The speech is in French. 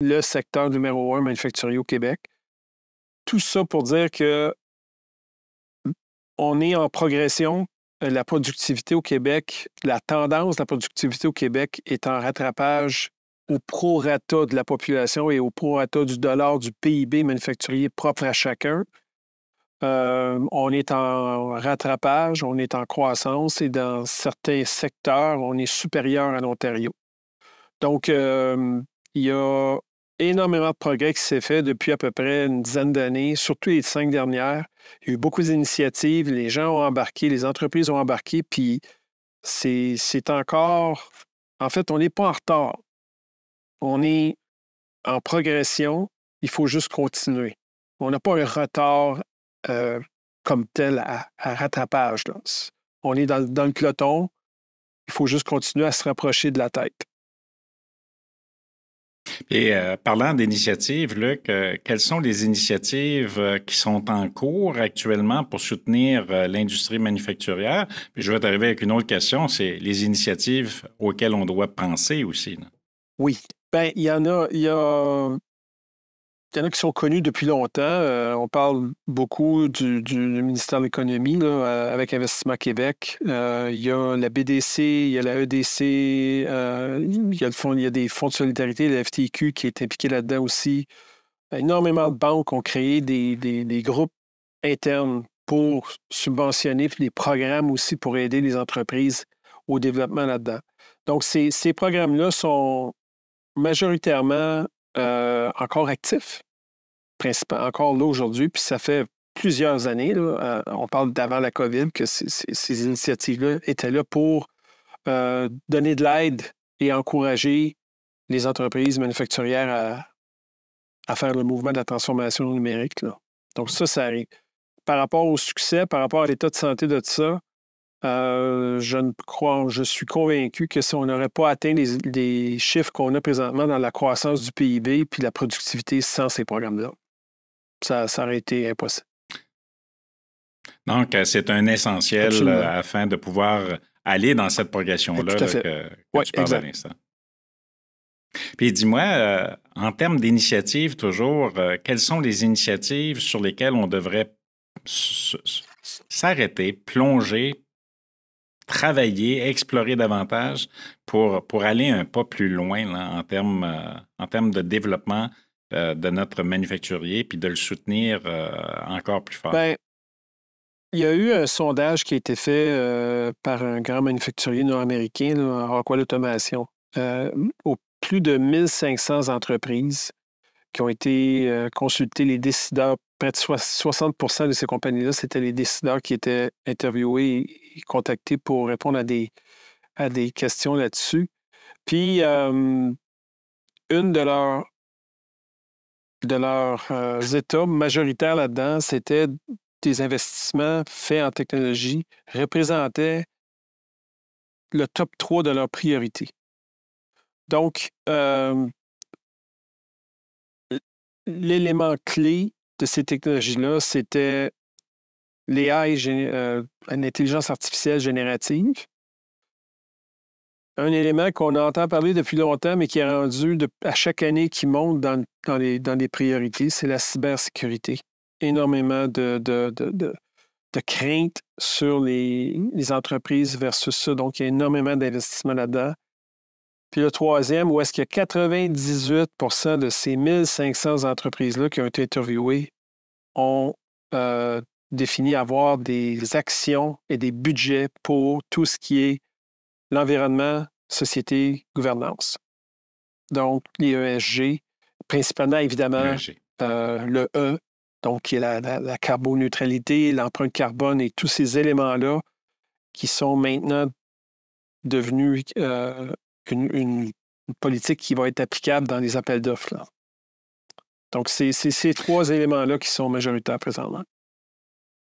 le secteur numéro 1 manufacturier au Québec. Tout ça pour dire que on est en progression. La productivité au Québec, la tendance de la productivité au Québec est en rattrapage au prorata de la population et au prorata du dollar du PIB manufacturier propre à chacun. On est en rattrapage, on est en croissance et dans certains secteurs, on est supérieur à l'Ontario. Donc, il y a énormément de progrès qui s'est fait depuis à peu près une dizaine d'années, surtout les 5 dernières. Il y a eu beaucoup d'initiatives, les gens ont embarqué, les entreprises ont embarqué, puis c'est encore... En fait, on n'est pas en retard. On est en progression, il faut juste continuer. On n'a pas un retard comme tel à rattrapage, là. On est dans le peloton, il faut juste continuer à se rapprocher de la tête. Et parlant d'initiatives, Luc, quelles sont les initiatives qui sont en cours actuellement pour soutenir l'industrie manufacturière? Puis je vais t'arriver avec une autre question, c'est les initiatives auxquelles on doit penser aussi, là. Oui. Bien, il y en a qui sont connus depuis longtemps. On parle beaucoup du ministère de l'Économie là, avec Investissement Québec. Il y a la BDC, il y a la EDC, il y a des fonds de solidarité, la FTQ qui est impliqué là-dedans aussi. Énormément de banques ont créé des groupes internes pour subventionner, puis des programmes aussi pour aider les entreprises au développement là-dedans. Donc, ces programmes-là sont majoritairement encore actifs, encore là aujourd'hui, puis ça fait plusieurs années, là, on parle d'avant la COVID, que ces initiatives-là étaient là pour donner de l'aide et encourager les entreprises manufacturières à faire le mouvement de la transformation numérique, là. Donc ça arrive. Par rapport au succès, par rapport à l'état de santé de ça, je suis convaincu que si on n'aurait pas atteint les chiffres qu'on a présentement dans la croissance du PIB puis la productivité sans ces programmes-là, ça aurait été impossible. Donc, c'est un essentiel afin de pouvoir aller dans cette progression-là que tu parles à l'instant. Puis dis-moi, en termes d'initiatives toujours, quelles sont les initiatives sur lesquelles on devrait s'arrêter, plonger, travailler, explorer davantage pour aller un pas plus loin là, en termes de développement de notre manufacturier puis de le soutenir encore plus fort? Bien, il y a eu un sondage qui a été fait par un grand manufacturier nord-américain, là, Rockwell Automation, aux plus de 1500 entreprises qui ont été consultées, les décideurs. Près de 60 de ces compagnies-là, c'était les décideurs qui étaient interviewés et contactés pour répondre à des questions là-dessus. Puis, une de leurs états majoritaires là-dedans, c'était des investissements faits en technologie, représentaient le top 3 de leurs priorités. Donc, l'élément clé de ces technologies-là, c'était l'AI, l'intelligence artificielle générative. Un élément qu'on entend parler depuis longtemps, mais qui est rendu à chaque année qui monte dans les priorités, c'est la cybersécurité. Énormément de craintes sur les entreprises versus ça. Donc, il y a énormément d'investissements là-dedans. Puis le troisième, où est-ce qu'il y a 98 de ces 1500 entreprises-là qui ont été interviewées ont défini avoir des actions et des budgets pour tout ce qui est l'environnement, société, gouvernance. Donc, les ESG, principalement, évidemment, le E, donc qui est la carboneutralité, l'empreinte carbone et tous ces éléments-là qui sont maintenant devenus une politique qui va être applicable dans les appels d'offres, là. Donc, c'est ces trois éléments-là qui sont majoritaires présentement.